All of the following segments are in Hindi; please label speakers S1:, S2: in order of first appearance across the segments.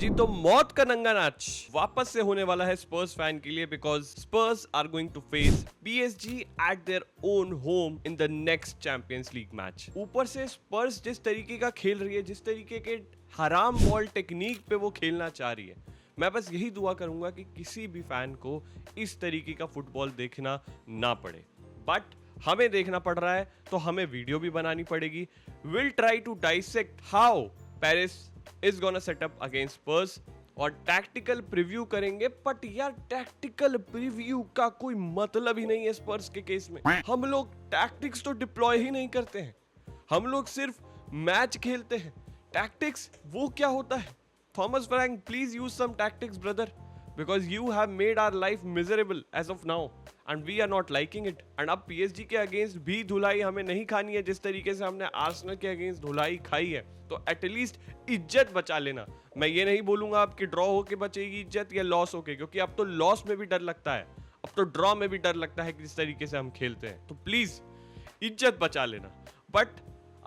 S1: जी तो मौत का नंगा नाच वापस से होने वाला है स्पर्स फैन के लिए because Spurs are going to face PSG at their own home in the next Champions League match. ऊपर से स्पर्स जिस तरीके का खेल रही है, जिस तरीके के हराम बॉल टेक्निक पे वो खेलना चाह रही है, मैं बस यही दुआ करूंगा कि किसी भी फैन को इस तरीके का फुटबॉल देखना ना पड़े। बट हमें देखना पड़ रहा है तो हमें वीडियो भी बनानी पड़ेगी। Will try to dissect how Paris is gonna set up against Spurs और टैक्टिकल प्रीव्यू करेंगे। बट यार टैक्टिकल प्रीव्यू का कोई मतलब ही नहीं है स्पर्स के केस में। हम लोग टैक्टिक्स तो डिप्लॉय ही नहीं करते हैं, हम लोग सिर्फ मैच खेलते हैं। टैक्टिक्स वो क्या होता है? Thomas Frank, please use some tactics brother, because you have made our life miserable as of now and we are not liking it। and अब PSG के अगेंस्ट भी धुलाई हमें नहीं खानी है जिस तरीके से हमने आर्सेनल के अगेंस्ट धुलाई खाई है। तो एटलीस्ट इज्जत बचा लेना। मैं ये नहीं बोलूंगा आपकी ड्रॉ होके बचेगी इज्जत या लॉस होके, क्योंकि अब तो लॉस में भी डर लगता है, अब तो ड्रॉ में भी डर लगता है कि जिस तरीके से हम खेलते हैं। तो प्लीज इज्जत बचा लेना। बट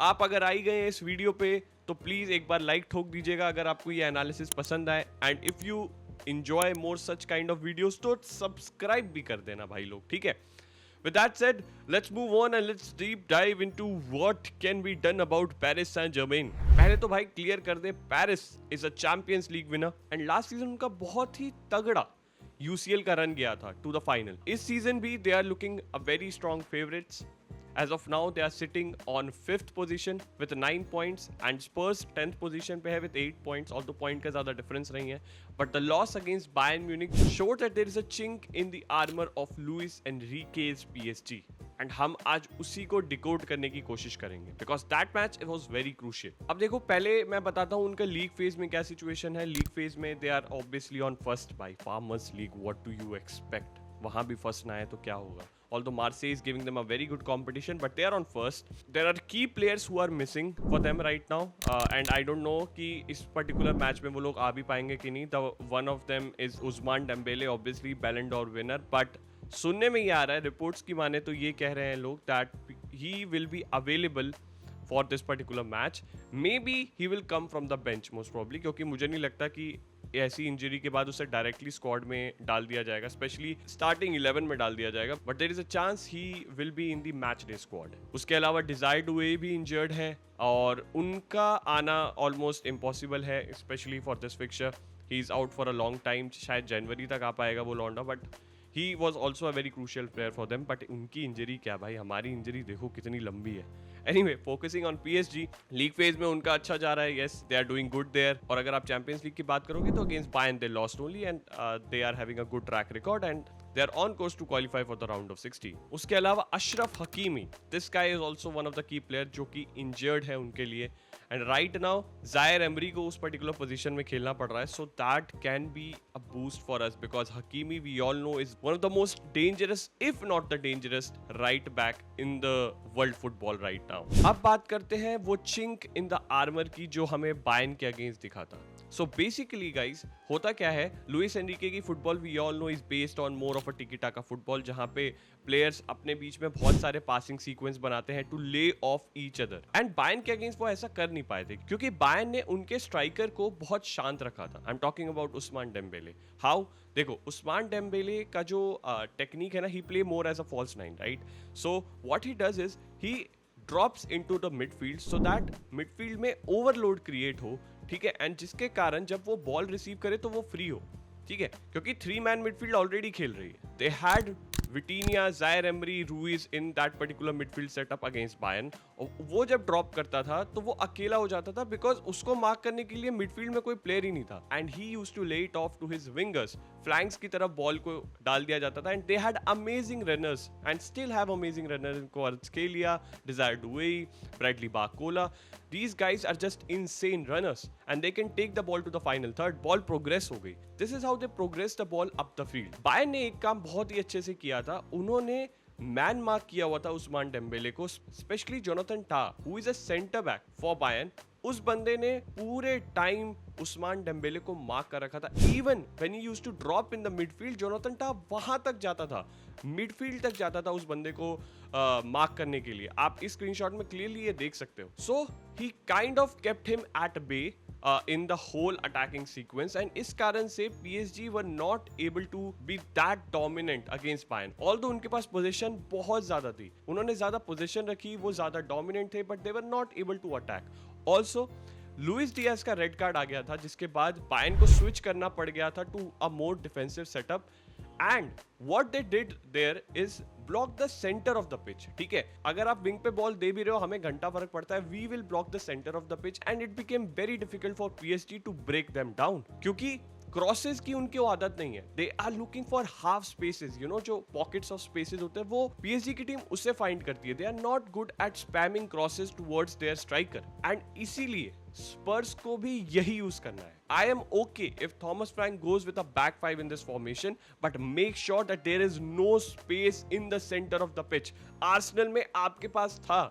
S1: आप अगर आई गए हैं इस वीडियो पे तो प्लीज एक बार लाइक ठोक दीजिएगा अगर आपको ये एनालिसिस पसंद आए, and if you enjoy more such kind of videos तो सब्सक्राइब भी कर देना भाई लोग, ठीक है? With that said, let's move on and let's deep dive into what can be done about Paris Saint-Germain। पहले तो भाई क्लियर कर दे, Paris is a Champions League winner and last season उनका बहुत ही तगड़ा यूसीएल का रन गया था टू द फाइनल। इस सीजन भी they are looking a very strong favourites. As of now, they are sitting on 5th position with 9 points and Spurs 10th position पे है with 8 points, although point का ज़्यादा difference नहीं है। But the loss against Bayern Munich showed that there is a chink in the armor of Luis Enrique's PSG। and हम आज उसी को डिकोड करने की कोशिश करेंगे because that match it was very crucial। अब देखो पहले मैं बताता हूँ उनका लीग फेज में क्या सिचुएशन है। लीग फेज में they are obviously on first by Farmers League, what do you expect? वहां भी फर्स्ट ना है तो क्या होगा? Although Marseille is giving them a very good competition, but they are on first. There are key players who are missing for them right now, and I don't know कि इस particular match में वो लोग आ भी पाएंगे कि नहीं। The one of them is Ousmane Dembele, obviously Ballon d'Or winner, but सुनने में ये आ रहा है, रिपोर्ट्स की माने तो ये कह रहे हैं लोग that he will be available for this particular match। Maybe he will come from the bench most probably, क्योंकि मुझे नहीं लगता कि ऐसी इंजरी के बाद उसे डायरेक्टली स्क्वाड में डाल दिया जाएगा, स्पेशली स्टार्टिंग 11 में डाल दिया जाएगा। But there is a chance he will be in the match day squad. उसके अलावा डिजायर डुए भी इंजर्ड है और उनका आना ऑलमोस्ट इम्पॉसिबल है, especially for this fixture. He is out for a long time, शायद जनवरी तक आ पाएगा वो लौंडा, but he was also a very crucial player for them. बट उनकी इंजरी क्या भाई, हमारी इंजरी देखो कितनी लंबी है। Anyway, focusing on PSG, league phase में उनका अच्छा जा रहा है। Yes, they are doing good there. और अगर आप चैंपियंस लीग की बात करोगे तो against Bayern they lost only and they are having a good track record and they are on course to qualify for the round of 16। उसके अलावा Ashraf Hakimi, this guy is also one of the key player जो कि injured है उनके लिए, and right now Zaire Emery को उस particular position में खेलना पड़ रहा है, so that can be a boost for us because Hakimi we all know is one of the most dangerous if not the dangerous right back in the world football right now। अब बात करते हैं वो chink in the armor की जो हमें बायर्न के अगेंस्ट दिखा था। So basically guys, होता क्या है, लुइस एनरिके की football we all know is based on more of a tiki taka football, जहां पे प्लेयर्स अपने बीच में बहुत सारे पासिंग सीक्वेंस बनाते हैं to lay off each other. And Bayern के अगेंस्ट वो ऐसा कर नहीं पाए थे क्योंकि बायर्न ने उनके स्ट्राइकर को बहुत शांत रखा था। I am talking about Ousmane Dembele. How? देखो उस्मान डेम्बेले का जो टेक्निक है ना, he play more as a false nine, right? So what he does is he drops into the midfield so that midfield में ओवरलोड क्रिएट हो, ठीक है? एंड जिसके कारण जब वो बॉल रिसीव करे तो वो फ्री हो, ठीक है? क्योंकि 3 मैन मिडफील्ड ऑलरेडी खेल रही है। They had Vitinha, Zaire Emery, Ruiz in that particular midfield setup against Bayern. वो जब ड्रॉप करता था तो वो अकेला हो जाता था बिकॉज उसको मार्क करने के लिए मिडफील्ड में कोई प्लेयर ही नहीं था। And he used to lay it off to his wingers, flanks की तरफ बॉल को डाल दिया जाता था। And they had amazing runners and still have amazing runners in Kvaratskhelia, Desire Doue, Bradley Barcola. These guys are just insane runners and they can take the ball to the final third। Ball progress हो गई। This is how they progress the ball up the field। Bayern ने एक काम बहुत ही अच्छे से किया था, उन्होंने मैन मार्क किया हुआ था उस्मान डेम्बेले को, specially Jonathan Tah who is a centre back for Bayern. उस बंदे ने पूरे टाइम उस्मान डेम्बेले को मार्क कर रखा था। Even when he used to drop in the midfield, Jonathan Tah वहां तक जाता था, मिडफील्ड तक जाता था उस बंदे को मार्क करने के लिए। आप इस स्क्रीनशॉट में क्लियरली ये देख सकते हो। So he kind of kept him at bay in the whole attacking sequence, and इस कारण से PSG were not able to be that dominant against Bayern. Although उनके पास पोजीशन बहुत ज्यादा थी, उन्होंने ज्यादा पोजीशन रखी, वो ज्यादा डोमिनेंट थे, but they were not able to attack. Also Luis Diaz का रेड कार्ड आ गया था, जिसके बाद बायर्न को स्विच करना पड़ गया था to a more defensive setup, and what they did there is block the centre of the pitch. ठीक है, अगर आप विंग पे बॉल दे भी रहे हो, हमें घंटा फर्क पड़ता है, we will block the centre of the pitch, and it became very difficult for PSG to break them down, क्योंकि क्रॉसेस की उनकी आदत नहीं है. They are looking for half spaces, you know, जो पॉकेट्स ऑफ स्पेसेस होते हैं, वो पीएसजी की टीम उससे फाइंड करती है. They are not good at spamming crosses towards their striker, and इसीलिए स्पर्स को भी यही यूज करना है. I am okay if Thomas Frank goes with a back five in this formation, but make sure that there is no space in the center of the pitch. Arsenal में आपके पास था,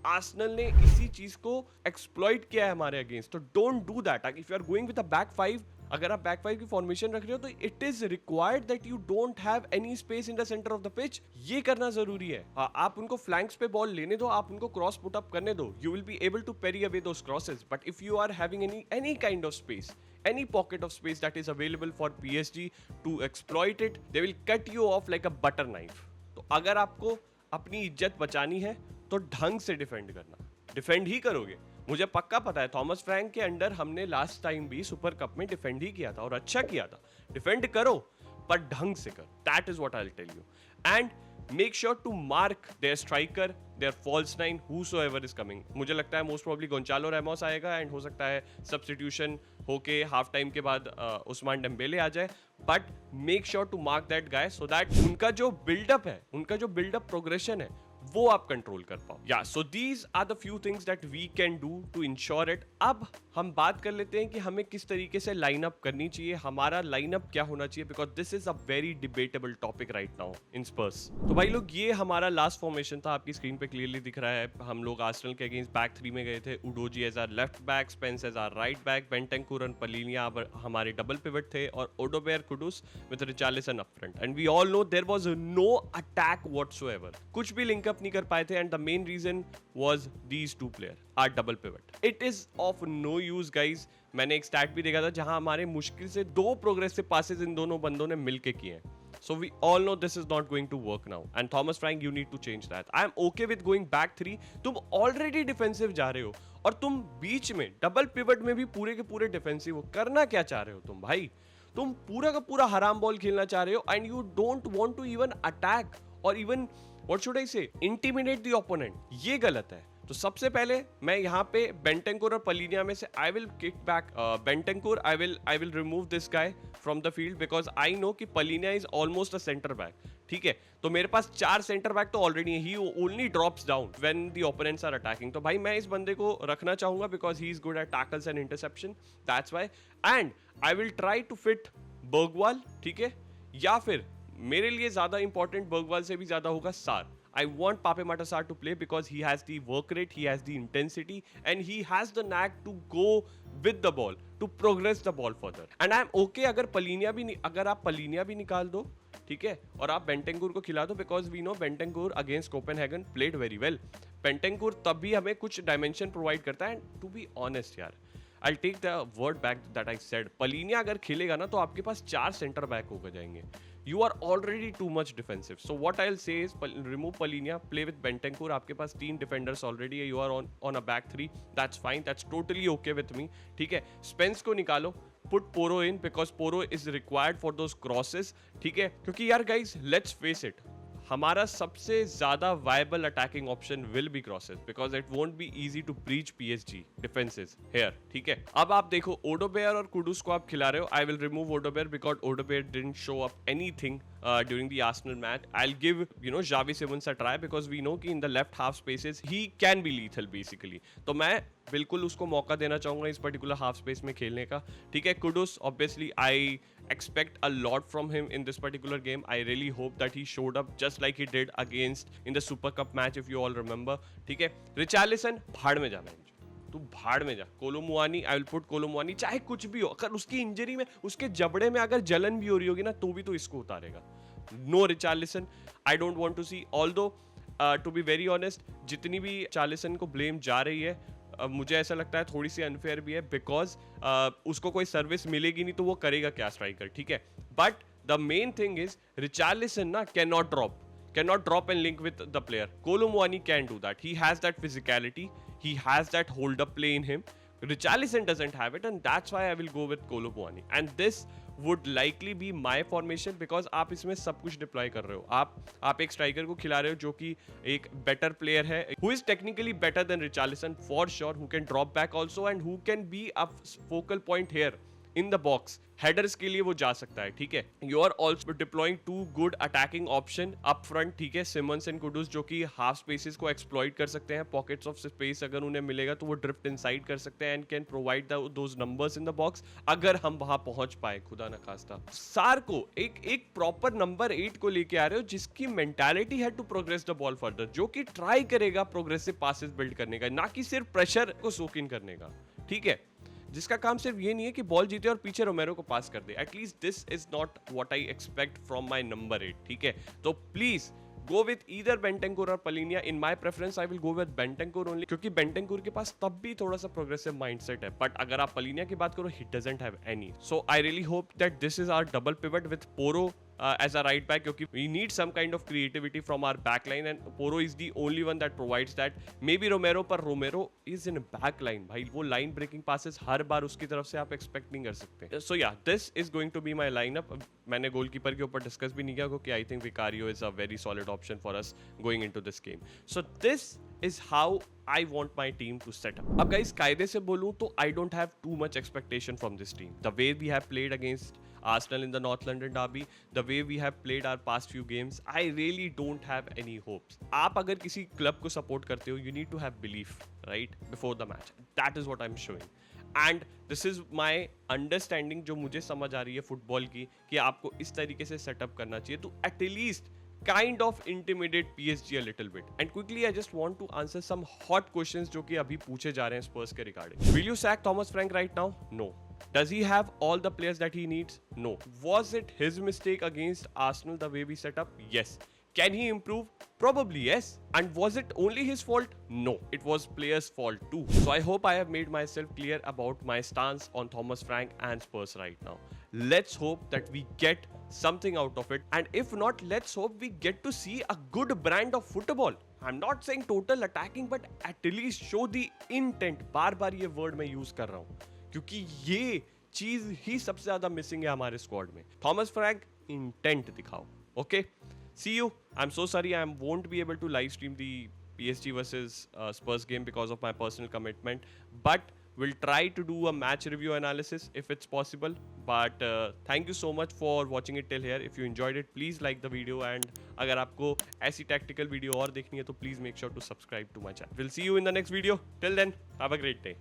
S1: आर्सेनल ने इसी चीज को एक्सप्लॉइट किया है हमारे अगेंस्ट, तो don't do that. If you are going with a back five, अगर आप बैक फाइव की फॉर्मेशन रख रहे हो, तो it is required that you don't have any space in the centre of the pitch. ये करना जरूरी है. आप उनको फ्लैंक्स पे बॉल लेने दो, आप उनको क्रॉस पुट अप करने दो, you will be able to parry away those crosses. But if you are having any kind of space, any pocket of space that is available for PSG to exploit it, they will cut you off like a butter knife. तो अगर आपको अपनी इज्जत बचानी है तो ढंग से डिफेंड करना, डिफेंड ही करोगे. मुझे पक्का पता है थॉमस फ्रैंक के अंडर हमने लास्ट टाइम भी सुपर कप में डिफेंड ही किया था और अच्छा किया था. डिफेंड करो पर ढंग से करो. That is what I will tell you. And make sure to mark their striker, their false nine, whosoever is coming. मुझे लगता है मोस्ट प्रोबब्ली गोंचालो रैमोस आएगा, एंड हो सकता है सब्स्टिट्यूशन होके हाफ टाइम के बाद उस्मान डेम्बेले आ जाए. But make sure to mark that guy so that उनका जो बिल्डअप है, उनका जो बिल्डअप प्रोग्रेशन है, वो आप कंट्रोल कर पाओ. या so these are the few things that we can do to ensure it. अब हम बात कर लेते हैं कि हमें किस तरीके से लाइनअप करनी चाहिए, हमारा लाइनअप क्या होना चाहिए, because this is a very debatable topic right now in Spurs. तो भाई लोग, ये हमारा लास्ट फॉर्मेशन था, आपकी स्क्रीन पे क्लियरली दिख रहा है. हम लोग आर्सेनल के अगेंस्ट बैक थ्री में गए थे. Udogie as a left back, Spence as a right back, Bentancur और पलिनिया हमारे डबल पिवट थे, और Odobert Kudus with Richarlison up front. And we all know there was no attack whatsoever. कुछ भी लिंकअप नहीं कर पाए थे, and the main reason was these two player, our double pivot. It is of no use guys. मैंने एक स्टैट भी देखा था जहां हमारे मुश्किल से 2 प्रोग्रेसिव पासेस इन दोनों बंदों ने मिलके किए हैं. So we all know this is not going to work now. And Thomas Frank, you need to change that. I am okay with going back 3. तुम already defensive जा रहे हो, और तुम बीच में डबल पिवट में भी पूरे के पूरे डिफेंसिव हो. करना क्या चाह रहे हो तुम भाई? तुम पूरा का पूरा हराम बॉल खेलना चाह रहे हो, and you don't want to even attack or even What should I say? Intimidate the opponent. ये गलत है. तो सबसे पहले मैं यहाँ पे बेंटेंकुर और पलिनिया में से I will kick back बेंटेंकुर. I will remove this guy from the field because I know कि पलिनिया is almost a center back. ठीक है, तो मेरे पास 4 सेंटर बैक तो ऑलरेडी है. He only drops down when the opponents are attacking. तो भाई मैं इस बंदे को रखना चाहूंगा because he is good at tackles and interception. That's why. And I will try to fit बर्गवाल. ठीक है, या फिर मेरे लिए ज्यादा इंपॉर्टेंट बर्गवाल से भी ज्यादा होगा सार. I want Pape Matar Sarr to play because he has the work rate, he has the intensity, and he has the knack to go with the ball, to progress the ball further. And I am okay अगर आप पलिनिया भी निकाल दो, ठीक है, और आप बेंटेंकुर को खिला दो, because we know बेंटेंकुर against Copenhagen played very well. बेंटेंकुर तब भी हमें कुछ डायमेंशन प्रोवाइड करता है. एंड टू बी ऑनेस्ट यार, I'll take the word back that I said. पलिनिया अगर खेलेगा ना, तो आपके पास 4 सेंटर बैक होकर जाएंगे. You are already too much defensive. So what I'll say is remove Palinia, play with Bentancur. आपके पास 3 defenders already है. You are on a back 3. That's fine. That's totally okay with me. ठीक है, Spence को निकालो. Put Poro in because Poro is required for those crosses. ठीक है, क्योंकि यार guys, let's face it, हमारा सबसे ज्यादा viable attacking option will be crosses because it won't be easy to breach PSG defences here. ठीक है, अब आप देखो ओडोबेयर और कुडुस को आप खिला रहे हो. I will remove Odobert because Odobert didn't show up anything during the Arsenal match. I'll give Xavi Simons a try because we know कि in the left half spaces he can be lethal basically. तो मैं बिल्कुल उसको मौका देना चाहूंगा इस पर्टिकुलर हाफ स्पेस में खेलने का. ठीक है, कुडुस obviously I expect a lot from him in this particular game. I really hope that he showed up just like he did against in the Super Cup match if you all remember. ठीक है, रिचार्लिसन भाड़ में जाना है, तू भाड़ में जा. कोलोमुआनी, आई विल पुट कोलोमुआनी, चाहे कुछ भी हो. अगर उसकी इंजरी में, उसके जबड़े में अगर जलन भी हो रही होगी ना, तो भी तो इसको उतारेगा. No Richarlison, I don't want to see. Although to be very honest, जितनी भी चार्लिसन को ब्लेम जा रही है, मुझे ऐसा लगता है थोड़ी सी अनफेयर भी है, बिकॉज उसको कोई सर्विस मिलेगी नहीं तो वो करेगा क्या स्ट्राइकर, ठीक है. But the main thing is Richarlison ना cannot drop and link with the player. Kolo Muani can do that. He has that physicality. He has that hold up play in him. Richarlison doesn't have it, and that's why I will go with Kolo Muani. And this would likely be my formation because आप इसमें सब कुछ डिप्लॉय कर रहे हो. आप एक स्ट्राइकर को खिला रहे हो जो कि एक बेटर प्लेयर है, who is technically better than Richarlison for sure, who can drop back also and who can be a focal point here in the box. Headers के लिए वो जा सकता है, ठीक है. You are also deploying two good attacking option up front, ठीक है. सिमंस एंड कुडुस जो कि हाफ स्पेसेस को एक्सप्लॉइट कर सकते हैं, पॉकेट्स ऑफ स्पेस अगर उन्हें मिलेगा तो वो ड्रिफ्ट इनसाइड कर सकते हैं and can provide those numbers in the box अगर हम वहां पहुंच पाए, खुदा न खास्ता. सार को एक प्रॉपर नंबर 8 को लेके आ रहे हो जिसकी मेंटालिटी है to progress the ball further, जो कि ट्राई करेगा प्रोग्रेसिव पासेस बिल्ड करने का, ना कि सिर्फ प्रेशर को सोक इन करने का, ठीक है. जिसका काम सिर्फ ये नहीं है कि बॉल जीते और पीछे रोमेरो को पास कर दे. At least this is not what I expect from my number 8, ठीक है. तो please go with either Bentancur और Palhinha. In my preference I will go with Bentancur only, क्योंकि बेंटेंकुर के पास तब भी थोड़ा सा प्रोग्रेसिव माइंडसेट है. बट अगर आप पलिनिया की बात करो, he doesn't have any. So I really hope that this is our double pivot with Poro as a right back, क्योंकि we need some kind of creativity from our back line and Poro is the only one that provides that. Maybe Romero, पर Romero is in back line भाई, वो line breaking passes हर बार उसकी तरफ से आप expect नहीं कर सकते. So yeah, this is going to be my lineup. मैंने गोलकीपर के ऊपर डिस्कस भी नहीं किया क्योंकि I think Vicario is a very solid option for us going into this game. So this is how I want my team to set up. अब guys कायदे से बोलूँ तो I don't have too much expectation from this team. The way we have played against Arsenal in the North London derby, the way we have played our past few games, I really don't have any hopes. आप अगर किसी क्लब को सपोर्ट करते हो, you need to have belief, right, before the match. That is what I'm showing. And this is my understanding जो मुझे समझ आ रही है फुटबॉल की, कि आपको इस तरीके से सेटअप करना चाहिए to at least kind of intimidate PSG a little bit. And quickly I just want to answer some hot questions जो कि अभी पूछे जा रहे हैं Spurs के regarding. Will you sack Thomas Frank right now? No. Does he have all the players that he needs? No. Was it his mistake against Arsenal the way we set up? Yes. Can he improve? Probably yes. And was it only his fault? No. It was players' fault too. So I hope I have made myself clear about my stance on Thomas Frank and Spurs right now. Let's hope that we get something out of it. And if not, let's hope we get to see a good brand of football. I'm not saying total attacking, but at least show the intent. बार-बार ये word मैं use कर रहा हूँ, क्योंकि ये चीज ही सबसे ज्यादा मिसिंग है हमारे स्क्वाड में. थॉमस फ्रैंक, इंटेंट दिखाओ. Okay, see you. I am so sorry I won't be able to live stream the PSG versus Spurs game because of my personal commitment, but we'll try to do a match review analysis if it's possible. But thank you so much for watching it till here. If you enjoyed it, please like the video, and अगर आपको ऐसी tactical video और देखनी है तो please make sure to subscribe to my channel. We'll see you in the next video. Till then, have a great day.